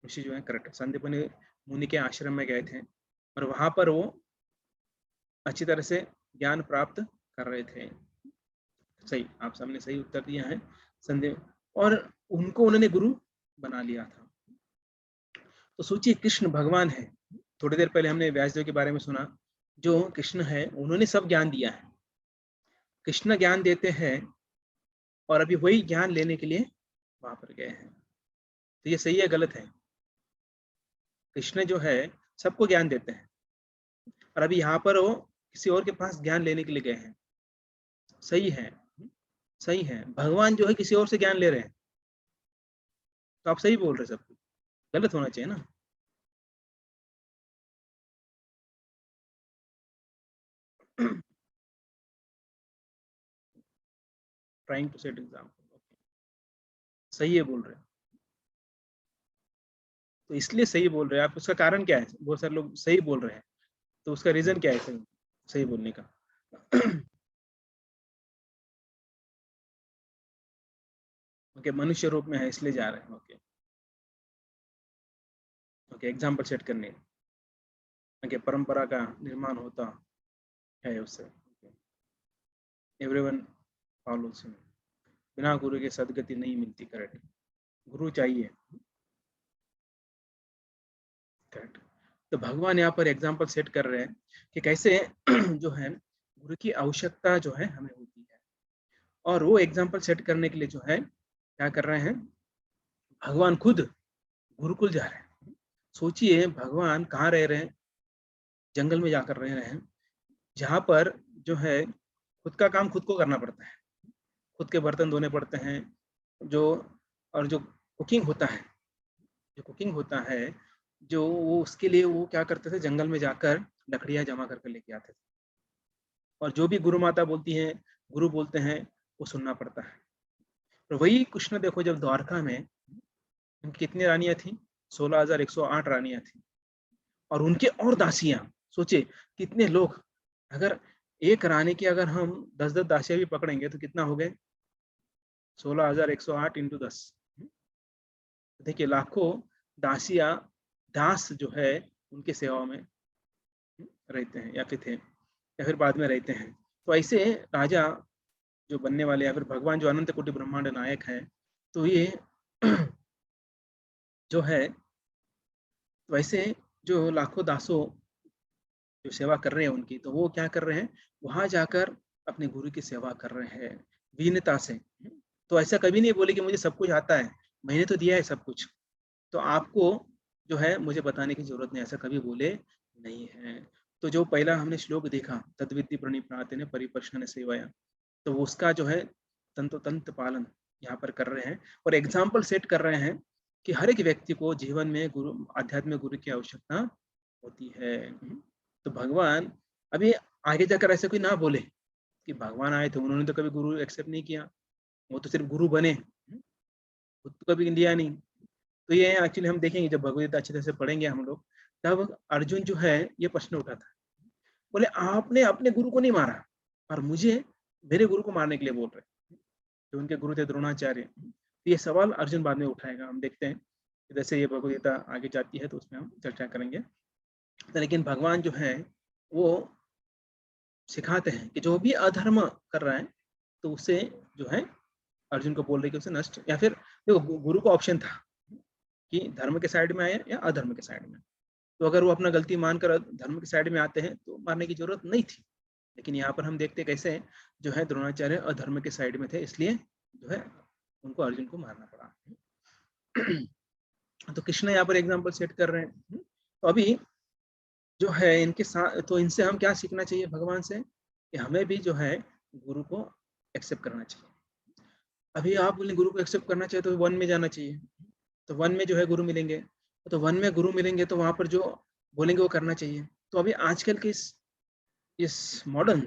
ऋषि जो है करेक्ट संदीपनी मुनि के आश्रम में गए थे और वहाँ पर वो अच्छी तरह से ज्ञान प्राप्त कर रहे थे। सही, आप सबने सही उत्तर दिया है। संदीप और उनको उन्होंने गुरु बना लिया था। तो सोचिए कृष्ण भगवान है। थोड़ी देर पहले हमने व्यासदेव के बारे में सुना, जो कृष्ण है उन्होंने सब ज्ञान दिया है। कृष्ण ज्ञान देते हैं और अभी वही ज्ञान लेने के लिए वहाँ पर गए हैं। तो ये सही है गलत है? कृष्ण जो है सबको ज्ञान देते हैं और अभी यहाँ पर वो किसी और के पास ज्ञान लेने के लिए गए हैं। सही है, सही है। भगवान जो है किसी और से ज्ञान ले रहे हैं, तो आप सही बोल रहे हैं सब कुछ। गलत होना चाहिए ना? Trying to set example. सही है बोल रहे हैं। तो इसलिए सही बोल रहे हैं आप, उसका कारण क्या है? बहुत सारे लोग सही बोल रहे हैं, तो उसका रीज़न क्या है सही सही बोलने का? ओके, मनुष्य रूप में है इसलिए जा रहे हैं। ओके, ओके, एग्ज़ाम्पल सेट करने। ओके, परंपरा का निर्माण होता है उससे। Okay, everyone follows him. बिना गुरु के सद्गति नहीं मिलती, करेक्ट। गुरु चाहिए, करेक्ट। तो भगवान यहाँ पर एग्ज़ाम्पल सेट कर रहे हैं कि कैसे जो है गुरु की आवश्यकता जो है हमें होती है। और वो एग्ज़ाम्पल सेट करने के लिए जो है क्या कर रहे हैं, भगवान खुद गुरुकुल जा रहे हैं। सोचिए भगवान कहाँ रह रहे हैं? जंगल में जाकर रह रहे हैं, जहाँ पर जो है खुद का काम खुद को करना पड़ता है। खुद के बर्तन धोने पड़ते हैं, जो और जो कुकिंग होता है, जो कुकिंग होता है, जो वो उसके लिए वो क्या करते थे, जंगल में जाकर लकड़ियाँ जमा करके लेके आते थे। और जो भी गुरु माता बोलती हैं, गुरु बोलते हैं, वो सुनना पड़ता है। तो वही कृष्ण देखो जब द्वारका में उनकी कितनी रानियाँ थीं? 16,108 रानियाँ थीं और उनके और दासियाँ। सोचिए कितने लोग, अगर एक रानी की अगर हम 10-10 दासियाँ भी पकड़ेंगे तो कितना हो गए? 16,108 इंटू 10। देखिए लाखों दासियाँ, दास जो है उनकी सेवा में रहते हैं या फिर थे या फिर बाद में रहते हैं। तो ऐसे राजा जो बनने वाले या फिर भगवान जो अनंत कोटि ब्रह्मांड नायक हैं, तो ये जो है वैसे जो लाखों दासों जो सेवा कर रहे हैं उनकी, तो वो क्या कर रहे हैं, वहाँ जाकर अपने गुरु की सेवा कर रहे हैं विनम्रता से। तो ऐसा कभी नहीं बोले कि मुझे सब कुछ आता है, मैंने तो दिया है सब कुछ, तो आपको जो है मुझे बताने की ज़रूरत नहीं, ऐसा कभी बोले नहीं है। तो जो पहला हमने श्लोक देखा, तद्विद्धि प्रणिपातेन परिप्रश्न सेवया, तो वो उसका जो है तंतोतंत पालन यहाँ पर कर रहे हैं और एग्ज़ाम्पल सेट कर रहे हैं कि हर एक व्यक्ति को जीवन में गुरु, आध्यात्मिक गुरु की आवश्यकता होती है। तो भगवान अभी आगे जाकर ऐसा कोई ना बोले कि भगवान आए थे, उन्होंने तो कभी गुरु एक्सेप्ट नहीं किया, वो तो सिर्फ गुरु बने, खुद तो कभी लिया नहीं। तो ये एक्चुअली हम देखेंगे जब भगवद गीता अच्छी तरह से पढ़ेंगे हम लोग, तब अर्जुन जो है ये प्रश्न उठाता है, बोले आपने अपने गुरु को नहीं मारा और मुझे मेरे गुरु को मारने के लिए बोल रहे हैं, जो उनके गुरु थे द्रोणाचार्य। तो ये सवाल अर्जुन बाद में उठाएगा, हम देखते हैं जैसे ये भगवद गीता आगे जाती है तो उसमें हम चर्चा करेंगे। तो लेकिन भगवान जो है वो सिखाते हैं कि जो भी अधर्म कर रहा है तो उसे जो है अर्जुन को बोल रहे कि उसे नष्ट, या फिर देखो गुरु को ऑप्शन था कि धर्म के साइड में आए या अधर्म के साइड में। तो अगर वो अपना गलती मानकर धर्म के साइड में आते हैं तो मारने की जरूरत नहीं थी। लेकिन यहाँ पर हम देखते कैसे जो है द्रोणाचार्य अधर्म के साइड में थे, इसलिए जो है उनको अर्जुन को मारना पड़ा। तो कृष्ण यहाँ पर एग्जाम्पल सेट कर रहे हैं। तो अभी जो है इनके साथ, तो इनसे हम क्या सीखना चाहिए भगवान से, कि हमें भी जो है गुरु को एक्सेप्ट करना चाहिए। अभी आप बोले गुरु को एक्सेप्ट करना चाहिए तो वन में जाना चाहिए, तो वन में जो है गुरु मिलेंगे, तो वन में गुरु मिलेंगे तो वहाँ पर जो बोलेंगे वो करना चाहिए। तो अभी आजकल के इस मॉडर्न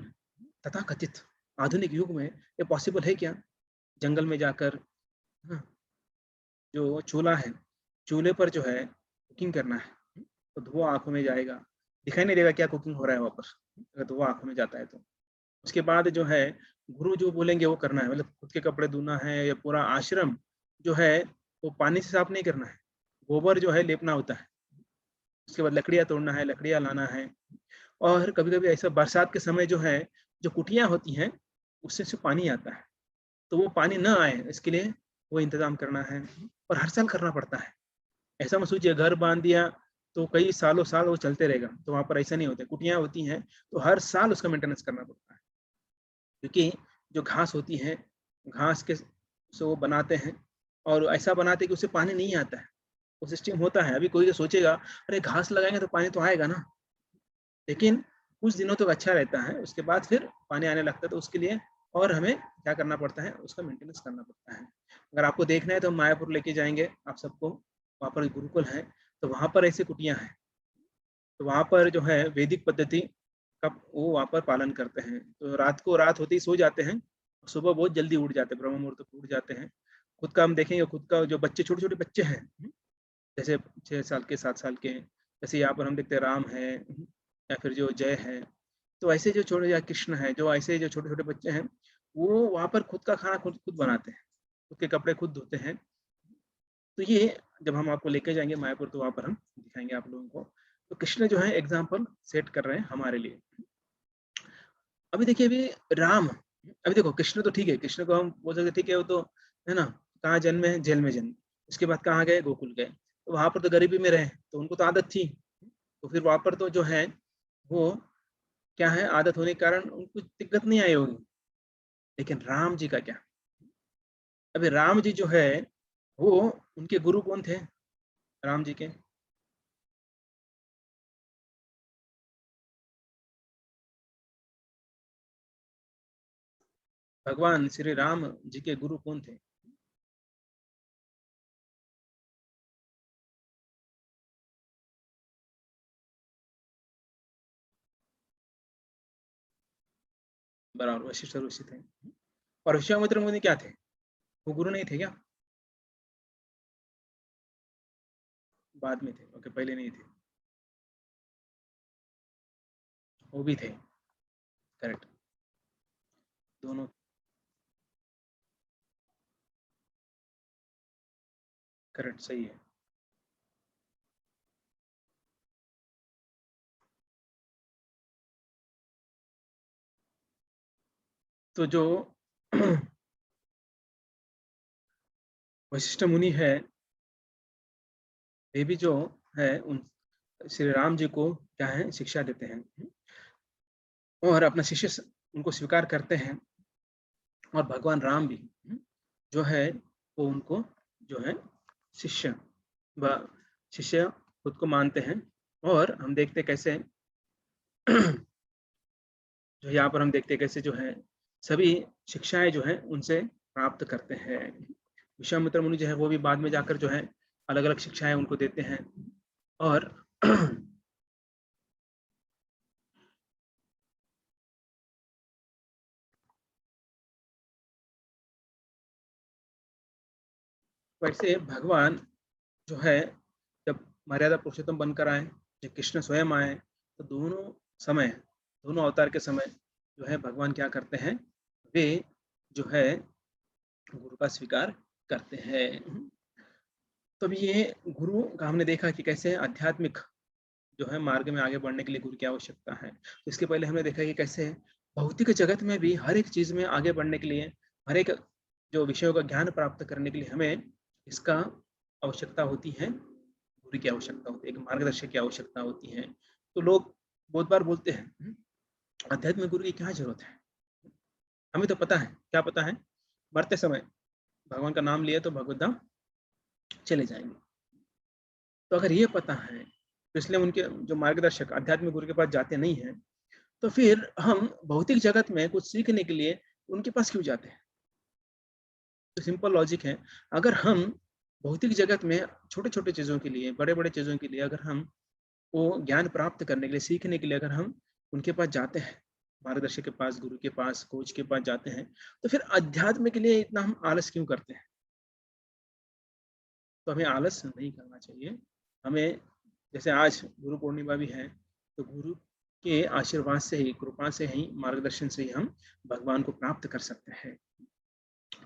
तथा कथित आधुनिक युग में ये पॉसिबल है क्या? जंगल में जाकर हाँ, जो चूल्हा है, चूल्हे पर जो है कुकिंग करना है, तो धुआं आँखों में जाएगा, दिखाई नहीं देगा क्या कुकिंग हो रहा है वहाँ पर, अगर धुआं आँखों में जाता है तो। उसके बाद जो है गुरु जो बोलेंगे वो करना है, मतलब खुद के कपड़े धोना है या पूरा आश्रम जो है वो पानी से साफ नहीं करना है, गोबर जो है लेपना होता है। उसके बाद लकड़ियाँ तोड़ना है, लकड़ियाँ लाना है। और कभी-कभी ऐसा बरसात के समय जो है, जो कुटियाँ होती हैं, उससे जो पानी आता है, तो वो पानी ना आए इसके लिए वो इंतज़ाम करना है और हर साल करना पड़ता है। ऐसा मत सोचिए घर बाँध दिया तो कई सालों-साल वो चलते रहेगा, तो वहाँ पर ऐसा नहीं होता है। कुटियाँ होती हैं, तो हर साल उसका मेंटेनेंस करना पड़ता है। क्योंकि जो घास होती है, घास के से वो बनाते हैं और ऐसा बनाते हैं कि उससे पानी नहीं आता है। वो सिस्टम होता है। अभी कोई तो सोचेगा, अरे घास लगाएँगे तो पानी तो आएगा ना। लेकिन कुछ दिनों तक अच्छा रहता है, उसके बाद फिर पानी आने लगता है, तो उसके लिए और हमें क्या करना पड़ता है, उसका मेंटेनेंस करना पड़ता है। अगर आपको देखना है तो हम मायापुर लेके जाएँगे आप सबको, वहाँ पर गुरुकुल है, तो वहाँ पर ऐसी कुटियाँ हैं। तो वहाँ पर जो है वैदिक पद्धति का वो वहाँ पर पालन करते हैं। तो रात को रात होते ही सो जाते हैं, सुबह बहुत जल्दी उठ जाते हैं, ब्रह्म मुहूर्त को उठ जाते हैं। खुद का हम देखेंगे, खुद का जो बच्चे छोटे-छोटे बच्चे हैं, जैसे 6 साल के, 7 साल के, जैसे यहाँ पर हम देखते हैं राम है या फिर जो जय है, तो ऐसे जो छोटे, या कृष्ण है, जो ऐसे जो छोटे-छोटे बच्चे हैं, वो वहाँ पर खुद का खाना खुद खुद बनाते हैं, खुद के कपड़े खुद धोते हैं। तो ये जब हम आपको लेके जाएँगे मायापुर, तो वहाँ पर हम दिखाएँगे आप लोगों को। तो कृष्ण जो है एग्ज़ाम्पल सेट कर रहे हैं हमारे लिए। अभी देखिए, अभी राम, अभी देखो कृष्ण तो ठीक है, कृष्ण को हम बोल सकते हैं ठीक है, वो तो है ना, कहाँ जन्मे? जेल में जन्मे। उसके बाद कहाँ गए? गोकुल गए। तो वहाँ पर तो गरीबी में रहे, तो उनको तो आदत थी। तो फिर वहाँ पर तो जो है वो क्या है, आदत होने के कारण उनको दिक्कत नहीं आई होगी। लेकिन राम जी का क्या? अभी राम जी जो है, वो उनके गुरु कौन थे राम जी के? भगवान श्री राम जी के गुरु कौन थे? बराबर, वशिष्ठ ऋषि थे। और विश्वामित्र मुनि क्या थे? वो गुरु नहीं थे क्या? बाद में थे, ओके, पहले नहीं थे। वो भी थे, करेक्ट, दोनों। करेक्ट, सही है। तो जो वशिष्ठ मुनि है, वे भी जो है उन श्री राम जी को क्या है, शिक्षा देते हैं, और अपना शिष्य उनको स्वीकार करते हैं। और भगवान राम भी जो है वो उनको जो है शिष्य व शिष्य खुद को मानते हैं। और हम देखते कैसे जो यहाँ पर हम देखते कैसे जो है सभी शिक्षाएं जो है उनसे प्राप्त करते हैं। विश्वामित्र मुनि जो है वो भी बाद में जाकर जो है अलग अलग शिक्षाएं उनको देते हैं। और वैसे भगवान जो है जब मर्यादा पुरुषोत्तम बनकर आए, जब कृष्ण स्वयं आए, तो दोनों समय, दोनों अवतार के समय जो है भगवान क्या करते हैं, वे जो है गुरु का स्वीकार करते हैं। तो अभी ये गुरु का हमने देखा कि कैसे आध्यात्मिक जो है मार्ग में आगे बढ़ने के लिए गुरु की आवश्यकता है। तो इसके पहले हमने देखा कि कैसे भौतिक जगत में भी हर एक चीज में आगे बढ़ने के लिए, हर एक जो विषयों का ज्ञान प्राप्त करने के लिए हमें इसका आवश्यकता होती है, गुरु की आवश्यकता होती है, एक मार्गदर्शक की आवश्यकता होती है। तो लोग बहुत बार बोलते हैं, आध्यात्मिक गुरु की क्या जरूरत है? हमें तो पता है, क्या पता है? मरते समय भगवान का नाम लिए तो भगवत धाम चले जाएंगे। तो अगर ये पता है, तो इसलिए उनके जो मार्गदर्शक आध्यात्मिक गुरु के पास जाते नहीं हैं, तो फिर हम भौतिक जगत में कुछ सीखने के लिए उनके पास क्यों जाते हैं? तो सिंपल लॉजिक है, अगर हम भौतिक जगत में छोटे-छोटे चीज़ों के लिए, बड़े-बड़े चीज़ों के लिए अगर हम वो ज्ञान प्राप्त करने के लिए, सीखने के लिए अगर हम उनके पास जाते हैं, मार्गदर्शक के पास, गुरु के पास, कोच के पास जाते हैं, तो फिर अध्यात्म के लिए इतना हम आलस क्यों करते हैं? तो हमें आलस नहीं करना चाहिए। हमें, जैसे आज गुरु पूर्णिमा भी है, तो गुरु के आशीर्वाद से ही, कृपा से ही, मार्गदर्शन से ही हम भगवान को प्राप्त कर सकते हैं।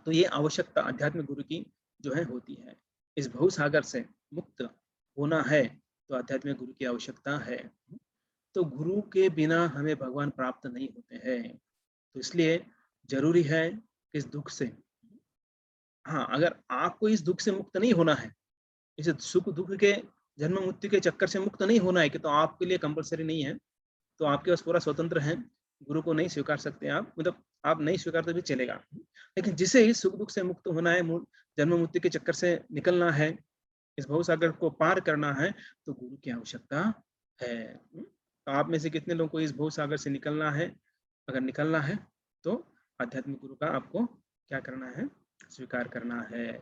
तो ये आवश्यकता आध्यात्मिक गुरु की जो है होती है। इस भवसागर से मुक्त होना है, तो आध्यात्मिक गुरु की आवश्यकता है। तो गुरु के बिना हमें भगवान प्राप्त नहीं होते हैं। तो इसलिए ज़रूरी है कि इस दुःख से, हाँ, अगर आपको इस दुःख से मुक्त नहीं होना है, इस सुख-दुःख के जन्म-मृत्यु के चक्कर से मुक्त नहीं होना है, कि तो आपके लिए कंपल्सरी नहीं है, तो आपके पास पूरा स्वतंत्र है, गुरु को नहीं स्वीकार सकते आप, मतलब आप नहीं स्वीकारते भी चलेगा। लेकिन जिसे इस सुख-दुःख से मुक्त होना है, जन्म-मृत्यु के चक्कर से निकलना है, इस भवसागर को पार करना है, तो गुरु की आवश्यकता है। तो आप में से कितने लोगों को इस भवसागर से निकलना है? अगर निकलना है, तो आध्यात्मिक गुरु का आपको क्या करना है? स्वीकार करना है।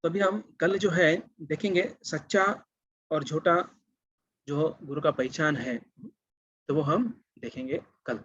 तो अभी हम कल जो है देखेंगे सच्चा और झूठा जो गुरु का पहचान है, तो वो हम देखेंगे कल।